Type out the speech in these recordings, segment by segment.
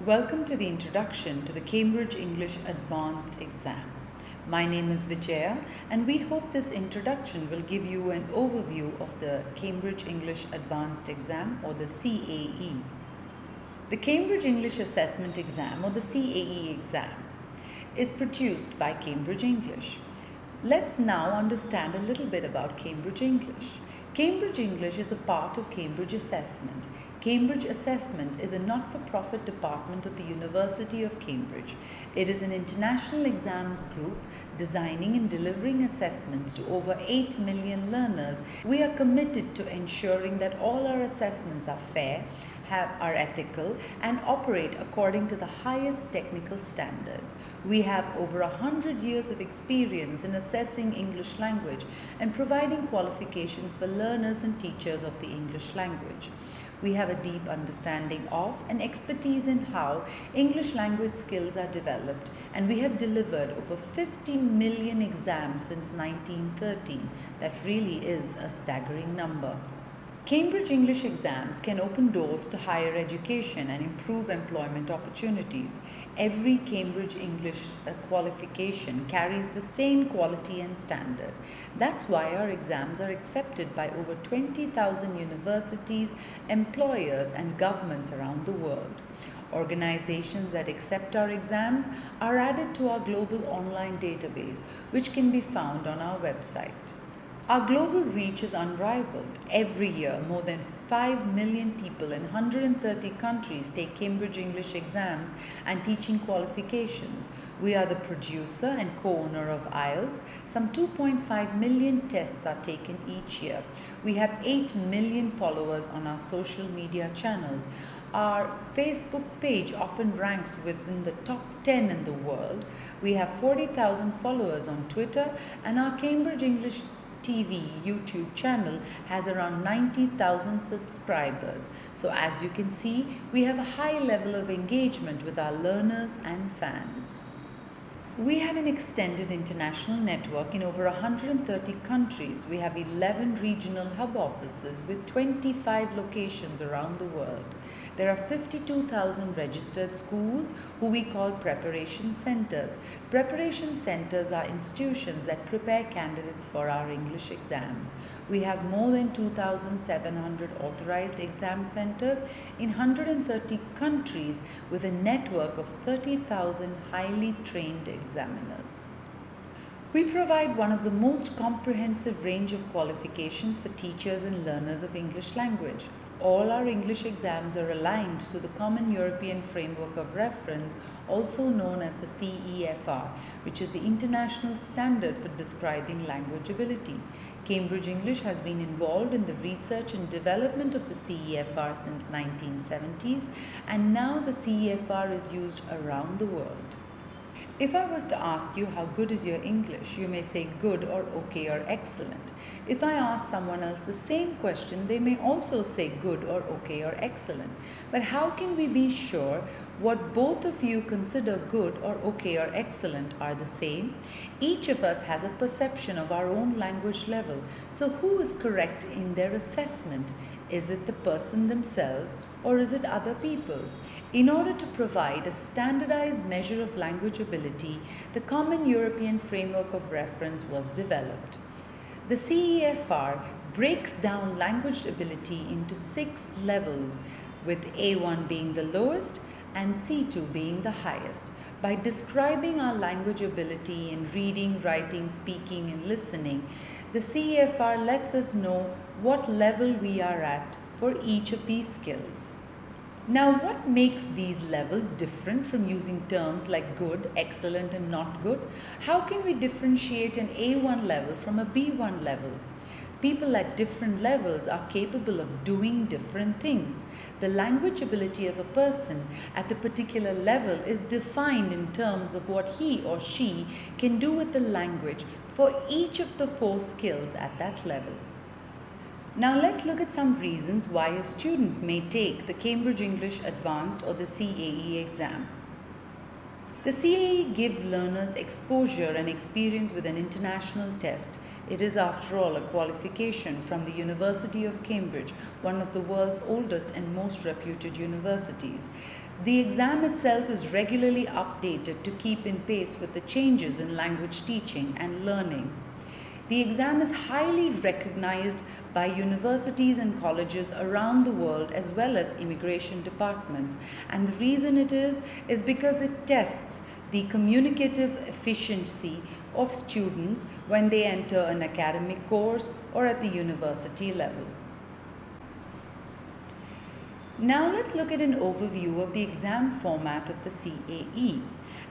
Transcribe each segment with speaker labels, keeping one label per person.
Speaker 1: Welcome to the introduction to the Cambridge English Advanced exam. My name is Vijaya and we hope this introduction will give you an overview of the Cambridge English Advanced exam or the CAE. The Cambridge English Assessment exam or the CAE exam is produced by Cambridge English. Let's now understand a little bit about Cambridge English. Cambridge English is a part of Cambridge Assessment. Cambridge Assessment is a not-for-profit department of the University of Cambridge. It is an international exams group designing and delivering assessments to over 8 million learners. We are committed to ensuring that all our assessments are fair, are ethical, and operate according to the highest technical standards. We have over 100 years of experience in assessing English language and providing qualifications for learners and teachers of the English language. We have a deep understanding of and expertise in how English language skills are developed, and we have delivered over 50 million exams since 1913. That really is a staggering number. Cambridge English exams can open doors to higher education and improve employment opportunities. Every Cambridge English qualification carries the same quality and standard. That's why our exams are accepted by over 20,000 universities, employers, and governments around the world. Organizations that accept our exams are added to our global online database, which can be found on our website. Our global reach is unrivaled. Every year, more than 5 million people in 130 countries take Cambridge English exams and teaching qualifications. We are the producer and co-owner of IELTS. Some 2.5 million tests are taken each year. We have 8 million followers on our social media channels. Our Facebook page often ranks within the top 10 in the world. We have 40,000 followers on Twitter, and our Cambridge English TV YouTube channel has around 90,000 subscribers. So as you can see, we have a high level of engagement with our learners and fans. We have an extended international network in over 130 countries. We have 11 regional hub offices with 25 locations around the world. There are 52,000 registered schools who we call preparation centers. Preparation centers are institutions that prepare candidates for our English exams. We have more than 2,700 authorized exam centers in 130 countries with a network of 30,000 highly trained examiners. We provide one of the most comprehensive range of qualifications for teachers and learners of English language. All our English exams are aligned to the Common European Framework of Reference, also known as the CEFR, which is the international standard for describing language ability. Cambridge English has been involved in the research and development of the CEFR since 1970s, and now the CEFR is used around the world. If I was to ask you how good is your English, you may say good or okay or excellent. If I ask someone else the same question, they may also say good or okay or excellent. But how can we be sure what both of you consider good or okay or excellent are the same? Each of us has a perception of our own language level. So who is correct in their assessment? Is it the person themselves or is it other people? In order to provide a standardized measure of language ability, the Common European Framework of Reference was developed. The CEFR breaks down language ability into 6 levels, with A1 being the lowest and C2 being the highest. By describing our language ability in reading, writing, speaking, and listening, the CEFR lets us know what level we are at for each of these skills. Now, what makes these levels different from using terms like good, excellent, and not good? How can we differentiate an A1 level from a B1 level? People at different levels are capable of doing different things. The language ability of a person at a particular level is defined in terms of what he or she can do with the language for each of the 4 skills at that level. Now let's look at some reasons why a student may take the Cambridge English Advanced or the CAE exam. The CAE gives learners exposure and experience with an international test. It is, after all, a qualification from the University of Cambridge, one of the world's oldest and most reputed universities. The exam itself is regularly updated to keep in pace with the changes in language teaching and learning. The exam is highly recognized by universities and colleges around the world as well as immigration departments. And the reason it is because it tests the communicative efficiency of students when they enter an academic course or at the university level. Now let's look at an overview of the exam format of the CAE.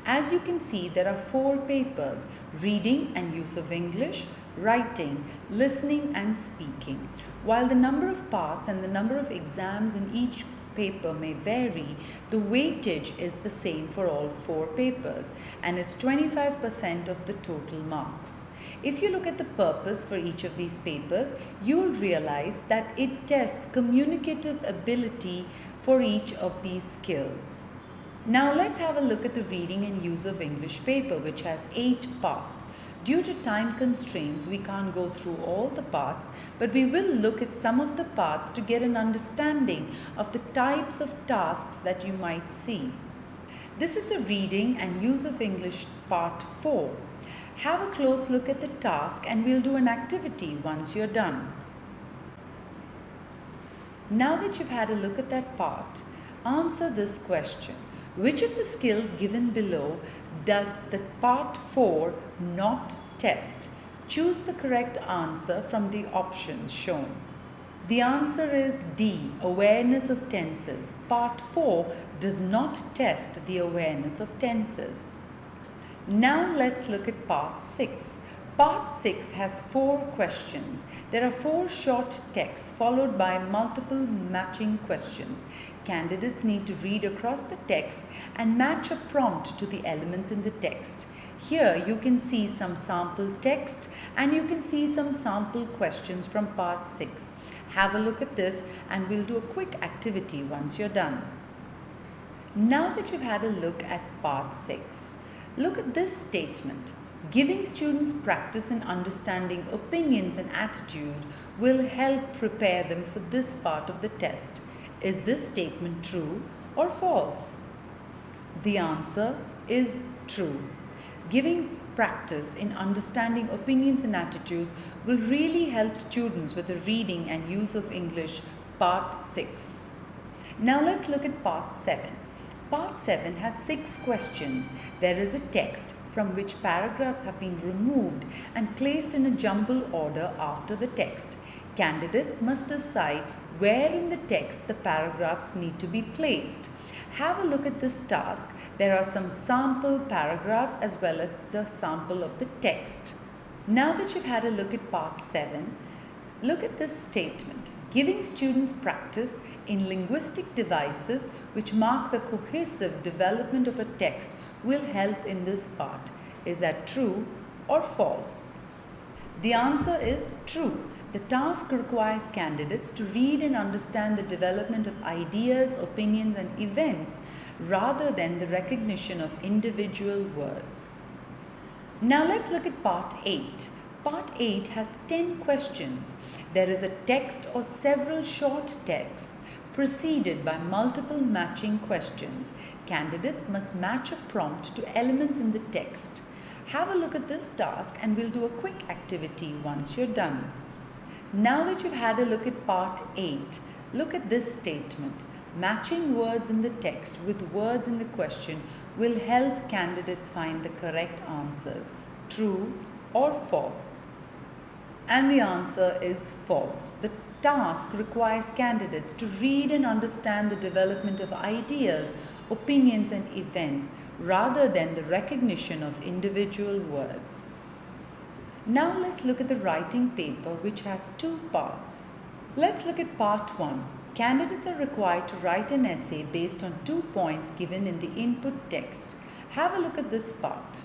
Speaker 1: As you can see, there are 4 papers: reading and use of English, writing, listening and speaking. While the number of parts and the number of exams in each paper may vary, the weightage is the same for all 4 papers, and it's 25% of the total marks. If you look at the purpose for each of these papers, you'll realize that it tests communicative ability for each of these skills. Now let's have a look at the reading and use of English paper, which has 8 parts. Due to time constraints, we can't go through all the parts, but we will look at some of the parts to get an understanding of the types of tasks that you might see. This is the reading and use of English part 4. Have a close look at the task and we'll do an activity once you're done. Now that you've had a look at that part, answer this question. Which of the skills given below does the part 4 not test? Choose the correct answer from the options shown. The answer is D, awareness of tenses. Part 4 does not test the awareness of tenses. Now let's look at part 6. Part 6 has 4 questions. There are 4 short texts followed by multiple matching questions. Candidates need to read across the text and match a prompt to the elements in the text. Here you can see some sample text and you can see some sample questions from part 6. Have a look at this and we'll do a quick activity once you're done. Now that you've had a look at part 6, look at this statement. Giving students practice in understanding opinions and attitude will help prepare them for this part of the test. Is this statement true or false? The answer is true. Giving practice in understanding opinions and attitudes will really help students with the reading and use of English part 6. Now let's look at part 7. Part 7 has 6 questions. There is a text from which paragraphs have been removed and placed in a jumble order after the text. Candidates must decide where in the text the paragraphs need to be placed. Have a look at this task. There are some sample paragraphs as well as the sample of the text. Now that you've had a look at part 7, look at this statement. Giving students practice in linguistic devices which mark the cohesive development of a text will help in this part. Is that true or false? The answer is true. The task requires candidates to read and understand the development of ideas, opinions and events rather than the recognition of individual words. Now let's look at part 8. Part 8 has 10 questions. There is a text or several short texts preceded by multiple matching questions. Candidates must match a prompt to elements in the text. Have a look at this task and we'll do a quick activity once you're done. Now that you've had a look at part 8, look at this statement. Matching words in the text with words in the question will help candidates find the correct answers, true or false. And the answer is false. The task requires candidates to read and understand the development of ideas, opinions and events rather than the recognition of individual words. Now let's look at the writing paper, which has 2 parts. Let's look at part 1. Candidates are required to write an essay based on 2 points given in the input text. Have a look at this part.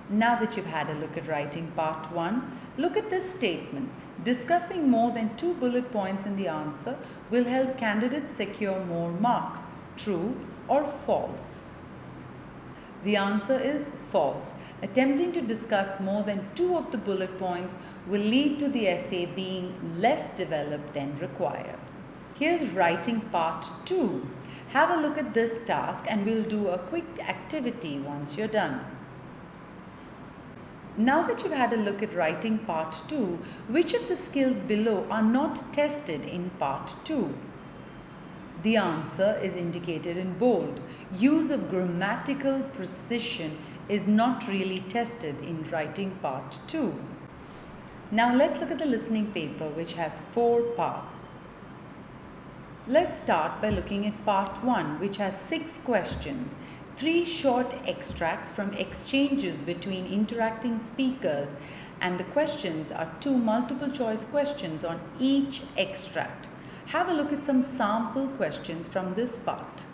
Speaker 1: Now that you've had a look at writing part 1, look at this statement. Discussing more than 2 bullet points in the answer will help candidates secure more marks, true or false. The answer is false. Attempting to discuss more than 2 of the bullet points will lead to the essay being less developed than required. Here's writing part 2. Have a look at this task and we'll do a quick activity once you're done. Now that you've had a look at writing part 2, which of the skills below are not tested in part 2? The answer is indicated in bold. Use of grammatical precision is not really tested in writing part 2. Now let's look at the listening paper, which has 4 parts. Let's start by looking at part 1, which has 6 questions, 3 short extracts from exchanges between interacting speakers, and the questions are 2 multiple choice questions on each extract. Have a look at some sample questions from this part.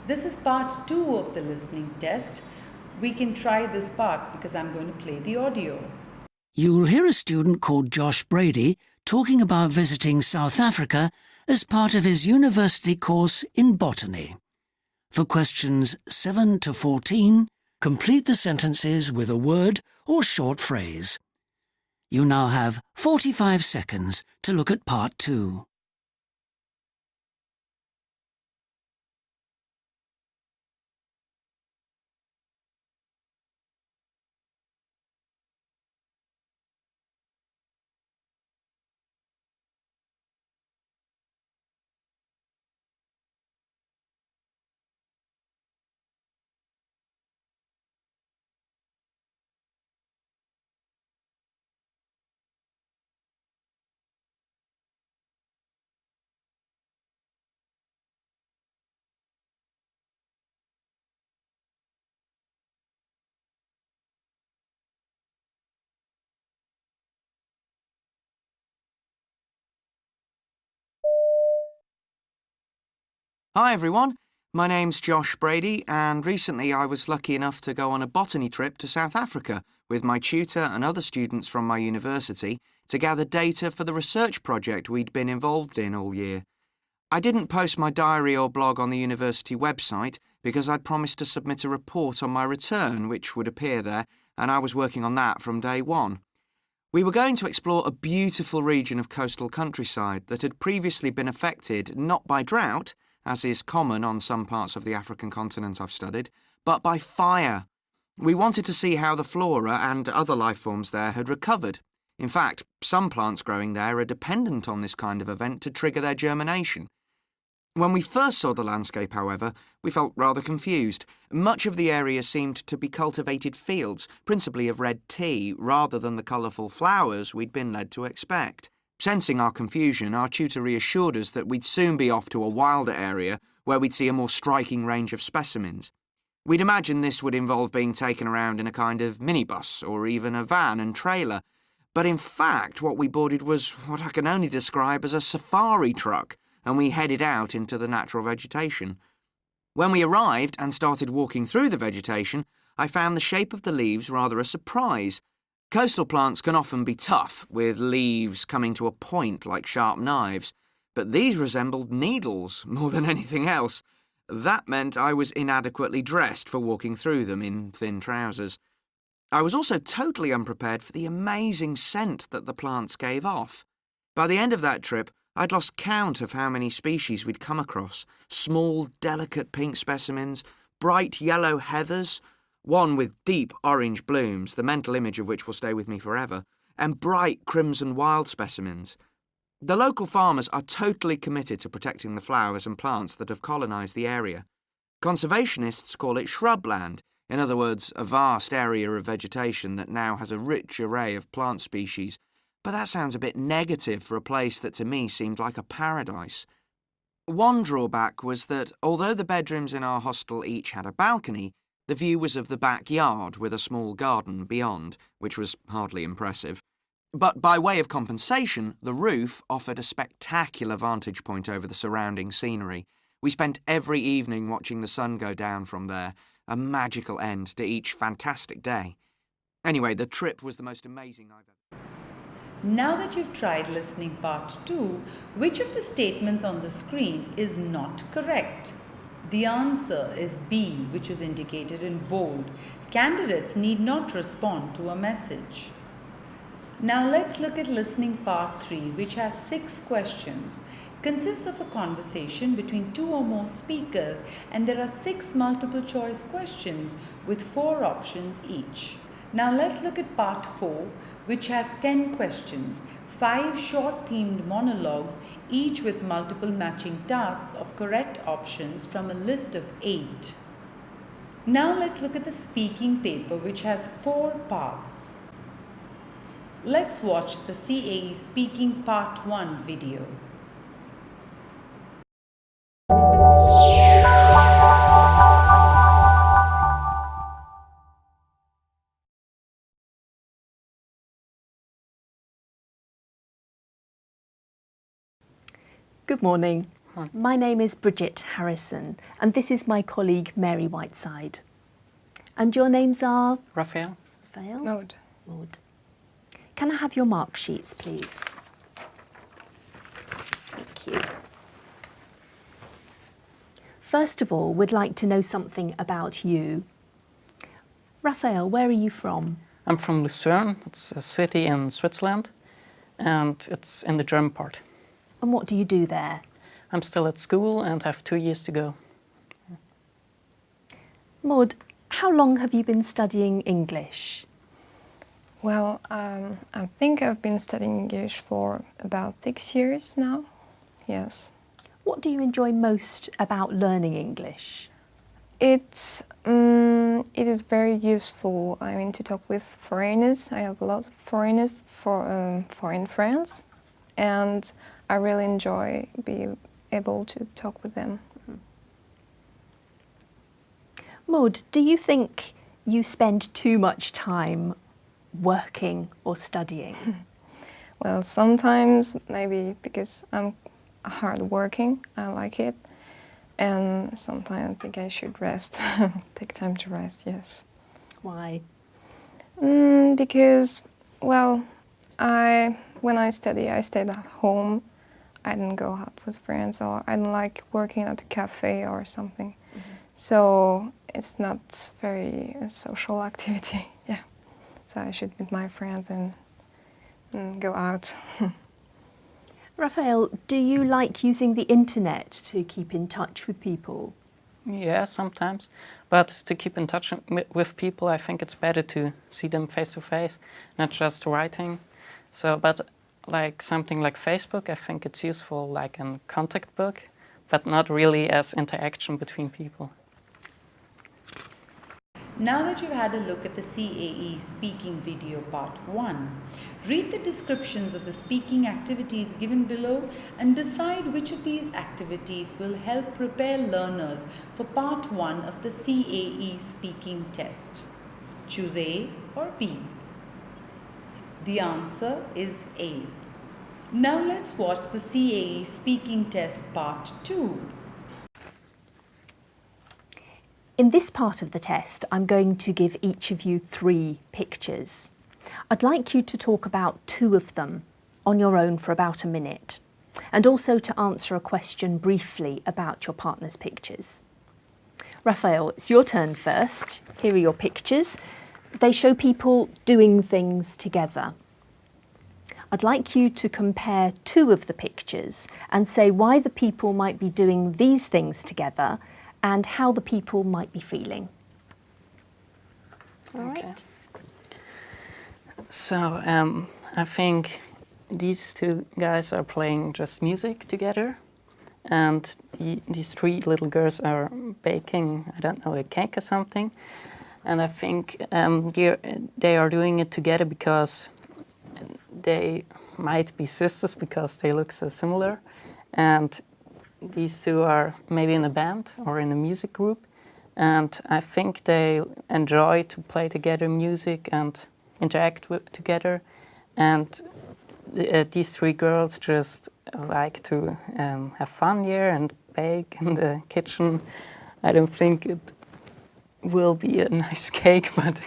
Speaker 1: This is part 2 of the listening test. We can try this part because I'm going to play the audio.
Speaker 2: You'll hear a student called Josh Brady talking about visiting South Africa as part of his university course in botany. For questions 7 to 14, complete the sentences with a word or short phrase. You now have 45 seconds to look at part 2.
Speaker 3: Hi everyone, my name's Josh Brady and recently I was lucky enough to go on a botany trip to South Africa with my tutor and other students from my university to gather data for the research project we'd been involved in all year. I didn't post my diary or blog on the university website because I'd promised to submit a report on my return which would appear there, and I was working on that from day one. We were going to explore a beautiful region of coastal countryside that had previously been affected not by drought, as is common on some parts of the African continent I've studied, but by fire. We wanted to see how the flora and other life forms there had recovered. In fact, some plants growing there are dependent on this kind of event to trigger their germination. When we first saw the landscape, however, we felt rather confused. Much of the area seemed to be cultivated fields, principally of red tea, rather than the colourful flowers we'd been led to expect. Sensing our confusion, our tutor reassured us that we'd soon be off to a wilder area where we'd see a more striking range of specimens. We'd imagined this would involve being taken around in a kind of minibus or even a van and trailer, but in fact what we boarded was what I can only describe as a safari truck, and we headed out into the natural vegetation. When we arrived and started walking through the vegetation, I found the shape of the leaves rather a surprise. Coastal plants can often be tough, with leaves coming to a point like sharp knives, but these resembled needles more than anything else. That meant I was inadequately dressed for walking through them in thin trousers. I was also totally unprepared for the amazing scent that the plants gave off. By the end of that trip, I'd lost count of how many species we'd come across. Small, delicate pink specimens, bright yellow heathers, one with deep orange blooms, the mental image of which will stay with me forever, and bright crimson wild specimens. The local farmers are totally committed to protecting the flowers and plants that have colonised the area. Conservationists call it shrubland, in other words, a vast area of vegetation that now has a rich array of plant species, but that sounds a bit negative for a place that to me seemed like a paradise. One drawback was that, although the bedrooms in our hostel each had a balcony, the view was of the backyard with a small garden beyond, which was hardly impressive. But by way of compensation, the roof offered a spectacular vantage point over the surrounding scenery. We spent every evening watching the sun go down from there, a magical end to each fantastic day. Anyway, the trip was the most amazing I've ever...
Speaker 1: Now that you've tried listening part 2, which of the statements on the screen is not correct? The answer is B, which is indicated in bold. Candidates need not respond to a message. Now let's look at listening part 3, which has 6 questions. Consists of a conversation between 2 or more speakers, and there are 6 multiple choice questions with 4 options each. Now let's look at part 4, which has 10 questions, 5 short themed monologues, each with multiple matching tasks of correct options from a list of 8. Now let's look at the speaking paper, which has 4 parts. Let's watch the CAE Speaking Part 1 video.
Speaker 4: Good morning.
Speaker 5: Hi.
Speaker 4: My name is Bridget Harrison, and this is my colleague Mary Whiteside. And your names are?
Speaker 5: Raphael?
Speaker 4: Raphael?
Speaker 6: Maud.
Speaker 4: Maud. Can I have your mark sheets, please? Thank you. First of all, we'd like to know something about you. Raphael, where are you from?
Speaker 5: I'm from Lucerne. It's a city in Switzerland, and it's in the German part.
Speaker 4: And what do you do there?
Speaker 5: I'm still at school and have 2 years to go.
Speaker 4: Maud, how long have you been studying English?
Speaker 6: Well, I think I've been studying English for about 6 years now. Yes.
Speaker 4: What do you enjoy most about learning English?
Speaker 6: It is very useful, I mean, to talk with foreigners. I have a lot of foreign friends, and I really enjoy being able to talk with them.
Speaker 4: Maud, do you think you spend too much time working or studying?
Speaker 6: Well, sometimes maybe because I'm hardworking, I like it, and sometimes I think I should rest, take time to rest, yes.
Speaker 4: Why?
Speaker 6: Because, well, when I study, I stayed at home. I didn't go out with friends, or I didn't like working at a cafe or something. So it's not very a social activity, yeah. So I should meet my friends and go out.
Speaker 4: Raphael, do you like using the internet to keep in touch with people?
Speaker 5: Yeah, sometimes. But to keep in touch with people, I think it's better to see them face to face, not just writing. So, but like something like Facebook, I think it's useful like a contact book, but not really as interaction between people.
Speaker 1: Now that you've had a look at the CAE Speaking Video Part 1, read the descriptions of the speaking activities given below and decide which of these activities will help prepare learners for Part 1 of the CAE Speaking Test. Choose A or B. The answer is A. Now let's watch the CAE Speaking Test Part 2.
Speaker 4: In this part of the test, I'm going to give each of you 3 pictures. I'd like you to talk about 2 of them on your own for about a minute, and also to answer a question briefly about your partner's pictures. Raphael, it's your turn first. Here are your pictures. They show people doing things together. I'd like you to compare 2 of the pictures and say why the people might be doing these things together and how the people might be feeling. All right.
Speaker 5: Okay. So I think these 2 guys are playing just music together, and these 3 little girls are baking, I don't know, a cake or something. And I think they are doing it together because they might be sisters because they look so similar. And these 2 are maybe in a band or in a music group. And I think they enjoy to play together music and interact together. And these 3 girls just like to have fun here and bake in the kitchen. I don't think it will be a nice cake, but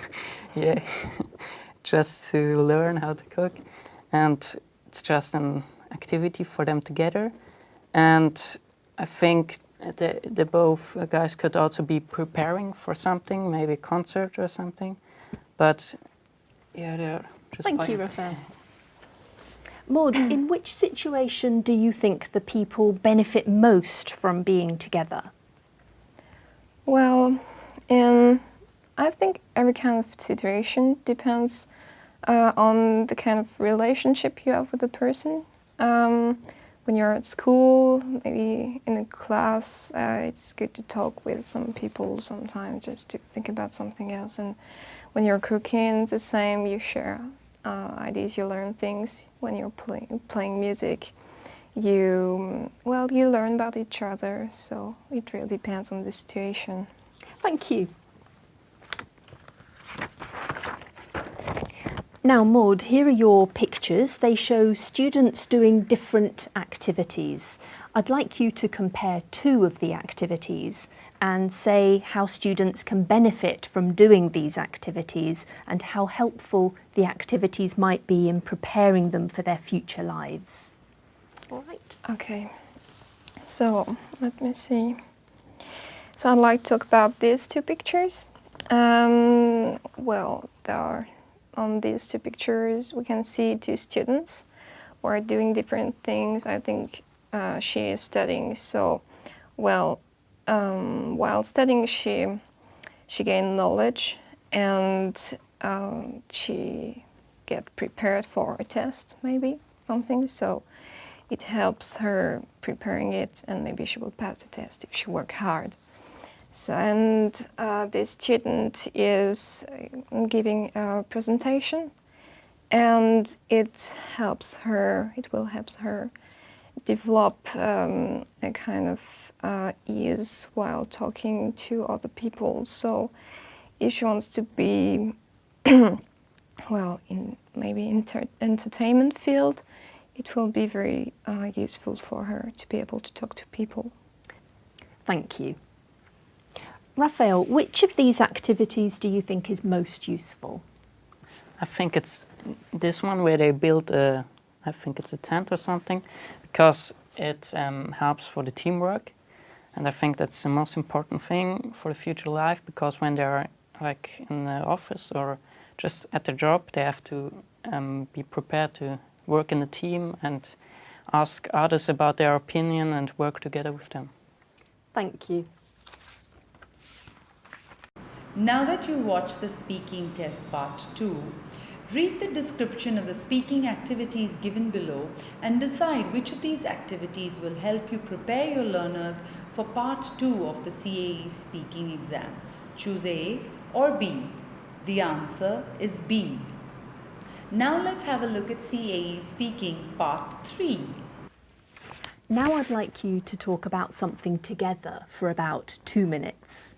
Speaker 5: yeah, just to learn how to cook. And it's just an activity for them together. And I think the both guys could also be preparing for something, maybe a concert or something. But yeah, they're just
Speaker 4: Thank
Speaker 5: playing.
Speaker 4: you, Raphael. Maud, in which situation do you think the people benefit most from being together?
Speaker 6: Well, I think every kind of situation depends on the kind of relationship you have with the person. When you're at school, maybe in a class, it's good to talk with some people sometimes just to think about something else. And when you're cooking, it's the same. You share ideas, you learn things. When you're playing music, you learn about each other. So it really depends on the situation.
Speaker 4: Thank you. Now, Maud, here are your pictures. They show students doing different activities. I'd like you to compare two of the activities and say how students can benefit from doing these activities and how helpful the activities might be in preparing them for their future lives. All right.
Speaker 6: Okay, so let me see. So I'd like to talk about these two pictures. Well, there are on these two pictures we can see two students who are doing different things. I think she is studying. So, well, while studying, she gained knowledge and she get prepared for a test, maybe something. So it helps her preparing it, and maybe she will pass the test if she work hard. So, and this student is giving a presentation, and it will help her develop a kind of ease while talking to other people. So if she wants to be, well, in maybe entertainment field, it will be very useful for her to be able to talk to people.
Speaker 4: Thank you. Raphael, which of these activities do you think is most useful?
Speaker 5: I think it's this one where they build I think it's a tent or something, because it helps for the teamwork, and I think that's the most important thing for the future life, because when they are like in the office or just at the job, they have to be prepared to work in a team and ask others about their opinion and work together with them.
Speaker 4: Thank you.
Speaker 1: Now that you watched the speaking test part 2, read the description of the speaking activities given below and decide which of these activities will help you prepare your learners for part 2 of the CAE speaking exam. Choose A or B. The answer is B. Now let's have a look at CAE speaking part 3.
Speaker 4: Now I'd like you to talk about something together for about 2 minutes.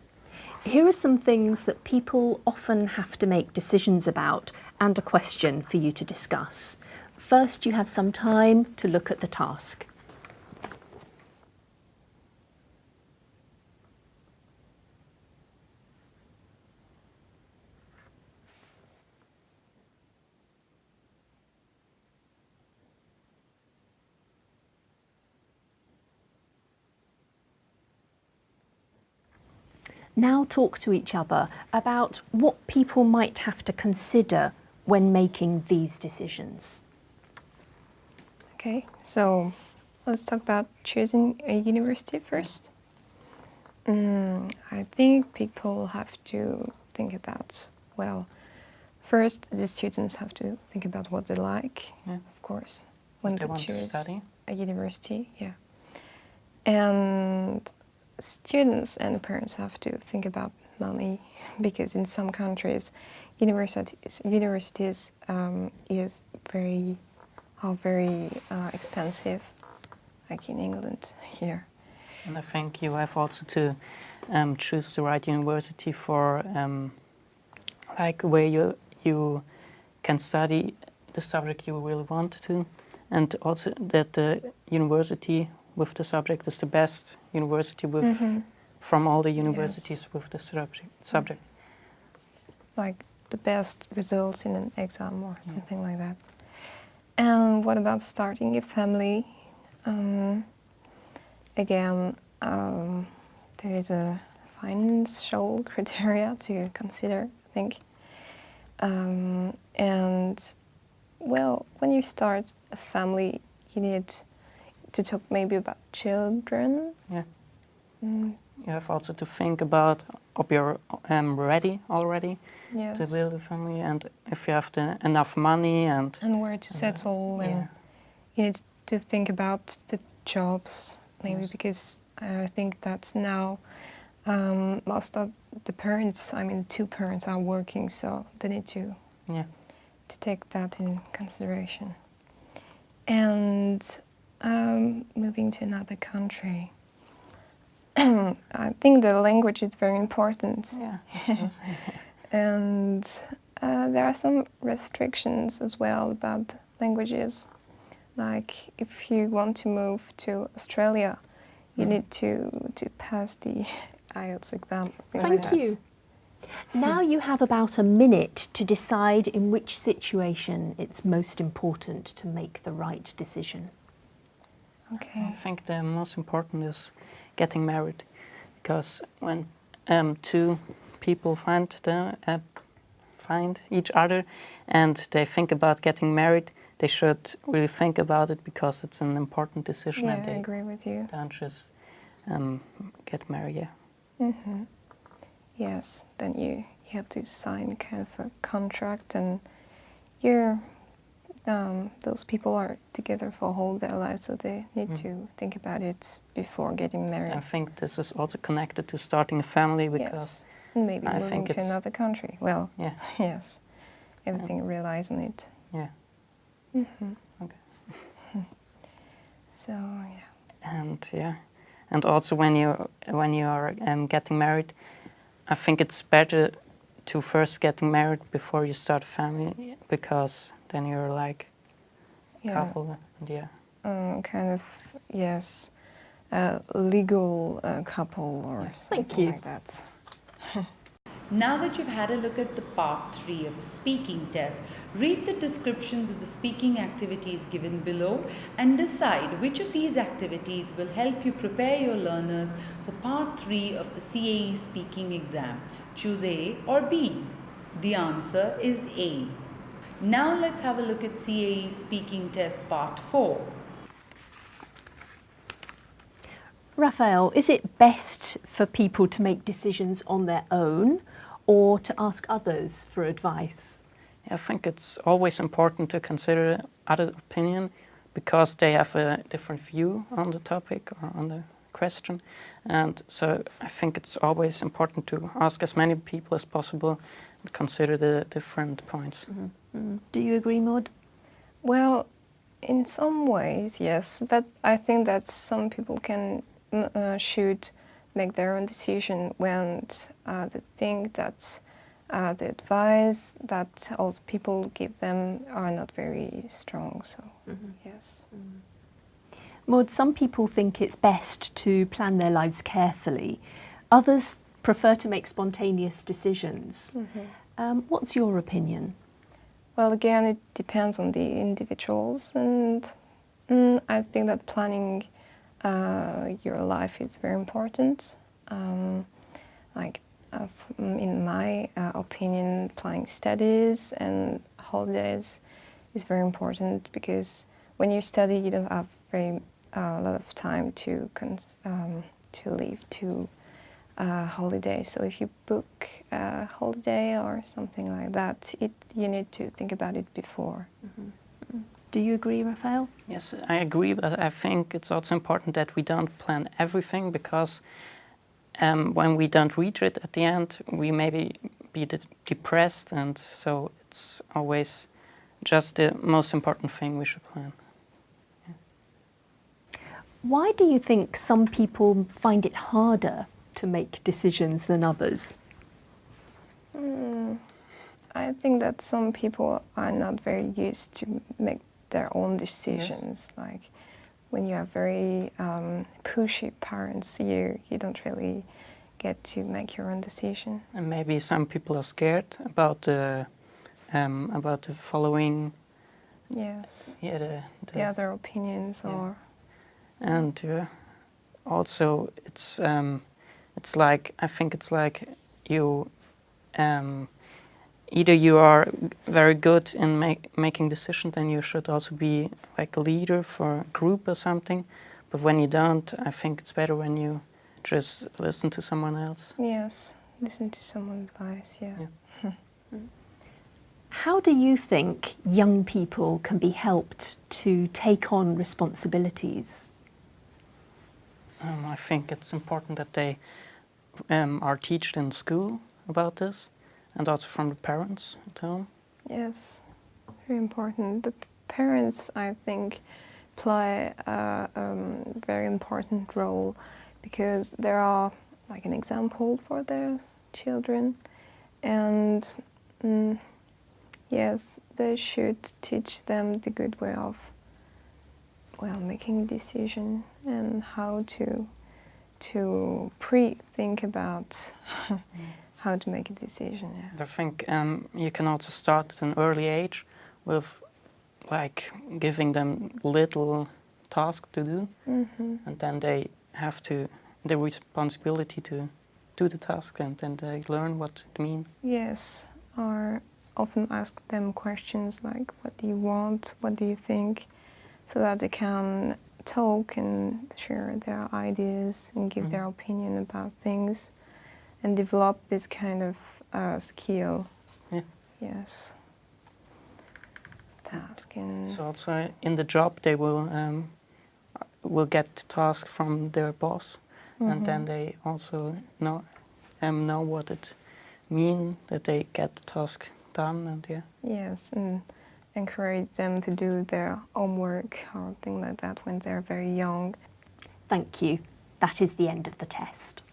Speaker 4: Here are some things that people often have to make decisions about and a question for you to discuss. First, you have some time to look at the task. Now talk to each other about what people might have to consider when making these decisions.
Speaker 6: Okay, so let's talk about choosing a university first. I think people have to think about, well, first the students have to think about what they like, of course, when
Speaker 5: They
Speaker 6: they
Speaker 5: want to
Speaker 6: choose
Speaker 5: study.
Speaker 6: a university, yeah. And students and parents have to think about money, because in some countries, universities is very expensive, like in England here.
Speaker 5: And I think you have also to choose the right university for like where you can study the subject you really want to, and also that the university with the subject is the best university with from all the universities with the subject.
Speaker 6: Like the best results in an exam or something like that. And what about starting a family? Again, there is a financial criteria to consider, I think. And well, when you start a family, you need to talk maybe about children.
Speaker 5: Yeah.
Speaker 6: Mm,
Speaker 5: You have also to think about if you're ready already
Speaker 6: yes.
Speaker 5: to build a family, and if you have enough money and
Speaker 6: And where to settle,
Speaker 5: yeah.
Speaker 6: and you need to think about the jobs, maybe,
Speaker 5: Yes.
Speaker 6: because I think that now most of the parents, I mean, 2 parents are working, so they need to
Speaker 5: Yeah.
Speaker 6: take that in consideration. And moving to another country, I think the language is very important.
Speaker 5: Yeah.
Speaker 6: And there are some restrictions as well about languages. Like if you want to move to Australia, you need to pass the IELTS exam.
Speaker 4: Thank you. Now you have about a minute to decide in which situation it's most important to make the right decision.
Speaker 6: Okay.
Speaker 5: I think the most important is getting married, because when 2 people find each other and they think about getting married, they should really think about it, because it's an important decision.
Speaker 6: Yeah,
Speaker 5: And
Speaker 6: I
Speaker 5: they
Speaker 6: agree with you.
Speaker 5: don't just get married. Yeah.
Speaker 6: Mm-hmm. Yes, then you have to sign kind of a contract, and those people are together for whole their lives, so they need to think about it before getting married.
Speaker 5: I think this is also connected to starting a family, because
Speaker 6: Yes, and maybe
Speaker 5: I
Speaker 6: moving
Speaker 5: think
Speaker 6: to
Speaker 5: it's-
Speaker 6: another country. Well,
Speaker 5: yeah,
Speaker 6: yes, everything relies on it.
Speaker 5: yeah.
Speaker 6: Mm-hmm.
Speaker 5: Okay.
Speaker 6: So yeah.
Speaker 5: And also when you are getting married, I think it's better to first getting married before you start a family, because then you're like
Speaker 6: Yeah.
Speaker 5: couple. And yeah.
Speaker 6: Kind of, yes, legal couple or
Speaker 4: Thank
Speaker 6: something
Speaker 4: you.
Speaker 6: like that.
Speaker 1: Now that you've had a look at the part 3 of the speaking test, read the descriptions of the speaking activities given below and decide which of these activities will help you prepare your learners for part 3 of the CAE speaking exam. Choose A or B. The answer is A. Now let's have a look at CAE speaking test part 4.
Speaker 4: Raphael, is it best for people to make decisions on their own or to ask others for advice?
Speaker 5: I think it's always important to consider other opinion, because they have a different view on the topic or on the question. And so I think it's always important to ask as many people as possible and consider the different points.
Speaker 4: Do you agree, Maud?
Speaker 6: Well, in some ways, yes, but I think that some people should make their own decision when they think that the advice that all the people give them are not very strong. So, yes.
Speaker 4: Maud, some people think it's best to plan their lives carefully. Others prefer to make spontaneous decisions. What's your opinion?
Speaker 6: Well, again, it depends on the individuals, and I think that planning your life is very important. In my opinion, planning studies and holidays is very important, because when you study, you don't have a lot of time to leave to holiday. So if you book a holiday or something like that, you need to think about it before.
Speaker 4: Do you agree, Raphael?
Speaker 5: Yes, I agree, but I think it's also important that we don't plan everything, because when we don't reach it at the end, we maybe be depressed, and so it's always just the most important thing we should plan.
Speaker 4: Why do you think some people find it harder to make decisions than others?
Speaker 6: I think that some people are not very used to make their own decisions.
Speaker 5: Yes.
Speaker 6: Like when you have very pushy parents, you don't really get to make your own decision.
Speaker 5: And maybe some people are scared about the following.
Speaker 6: Yes.
Speaker 5: Yeah,
Speaker 6: The other opinions,
Speaker 5: Yeah.
Speaker 6: or
Speaker 5: and also it's like, I think it's like you either you are very good in making decisions, then you should also be like a leader for a group or something. But when you don't, I think it's better when you just listen to someone else.
Speaker 6: Yes, listen to someone's advice, yeah.
Speaker 4: How do you think young people can be helped to take on responsibilities?
Speaker 5: I think it's important that they are taught in school about this, and also from the parents at home.
Speaker 6: Yes, very important. The parents, I think, play a very important role because they are like an example for their children, and yes, they should teach them the good way of, well, making a decision and how to pre-think about how to make a decision. Yeah.
Speaker 5: I think you can also start at an early age with like giving them little tasks to do, and then they have the responsibility to do the task, and then they learn what it means.
Speaker 6: Yes, or often ask them questions like, what do you want, what do you think, so that they can talk and share their ideas and give their opinion about things and develop this kind of skill.
Speaker 5: Yeah.
Speaker 6: Yes. Task and
Speaker 5: So also in the job they will get tasks from their boss, and then they also know what it means that they get the task done, and yeah.
Speaker 6: yes, and encourage them to do their homework or things like that when they're very young.
Speaker 4: Thank you. That is the end of the test.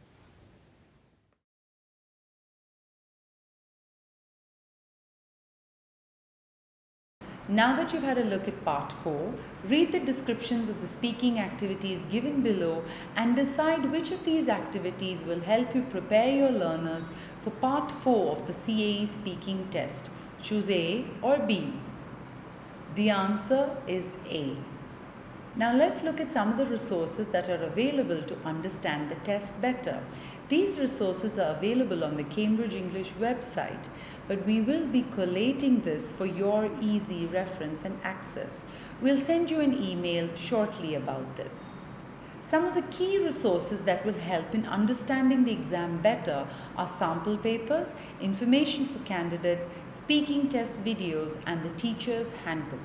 Speaker 1: Now that you've had a look at part 4, read the descriptions of the speaking activities given below and decide which of these activities will help you prepare your learners for part 4 of the CAE speaking test. Choose A or B. The answer is A. Now let's look at some of the resources that are available to understand the test better. These resources are available on the Cambridge English website, but we will be collating this for your easy reference and access. We'll send you an email shortly about this. Some of the key resources that will help in understanding the exam better are sample papers, information for candidates, speaking test videos, and the teacher's handbook.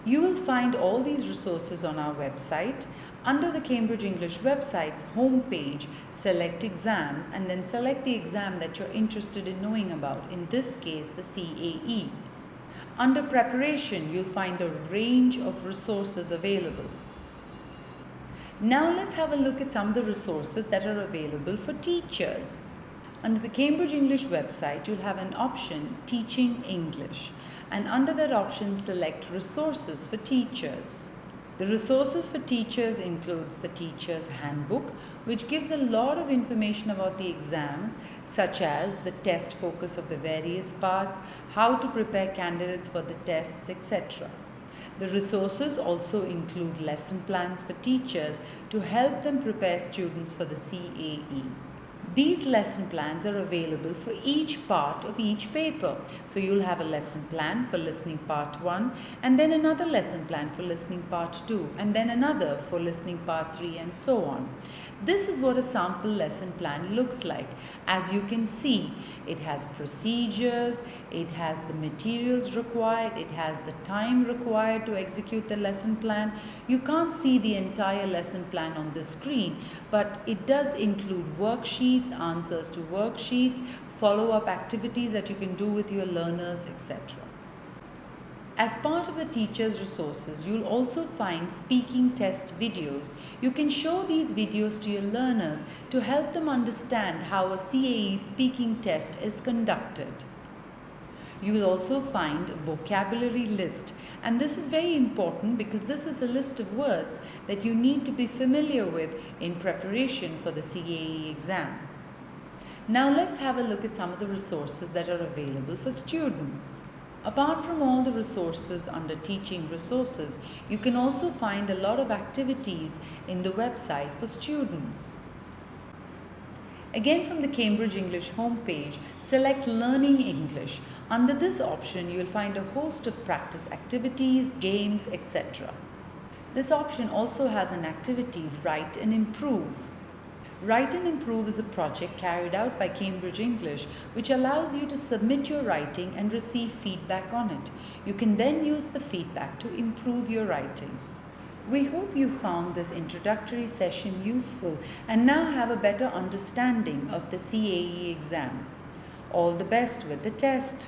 Speaker 1: You will find all these resources on our website. Under the Cambridge English website's homepage, select exams and then select the exam that you're interested in knowing about, in this case the CAE. Under preparation, you'll find a range of resources available. Now let's have a look at some of the resources that are available for teachers. Under the Cambridge English website, you'll have an option, Teaching English, and under that option select Resources for Teachers. The resources for teachers includes the teacher's handbook, which gives a lot of information about the exams, such as the test focus of the various parts, how to prepare candidates for the tests, etc. The resources also include lesson plans for teachers to help them prepare students for the CAE. These lesson plans are available for each part of each paper. So you'll have a lesson plan for listening part 1, and then another lesson plan for listening part 2, and then another for listening part 3, and so on. This is what a sample lesson plan looks like. As you can see, it has procedures, it has the materials required, it has the time required to execute the lesson plan. You can't see the entire lesson plan on the screen, but it does include worksheets, answers to worksheets, follow-up activities that you can do with your learners, etc. As part of the teacher's resources, you'll also find speaking test videos. You can show these videos to your learners to help them understand how a CAE speaking test is conducted. You will also find a vocabulary list, and this is very important because this is the list of words that you need to be familiar with in preparation for the CAE exam. Now let's have a look at some of the resources that are available for students. Apart from all the resources under Teaching Resources, you can also find a lot of activities in the website for students. Again, from the Cambridge English homepage, select Learning English. Under this option, you will find a host of practice activities, games, etc. This option also has an activity, Write and Improve. Write and Improve is a project carried out by Cambridge English which allows you to submit your writing and receive feedback on it. You can then use the feedback to improve your writing. We hope you found this introductory session useful and now have a better understanding of the CAE exam. All the best with the test.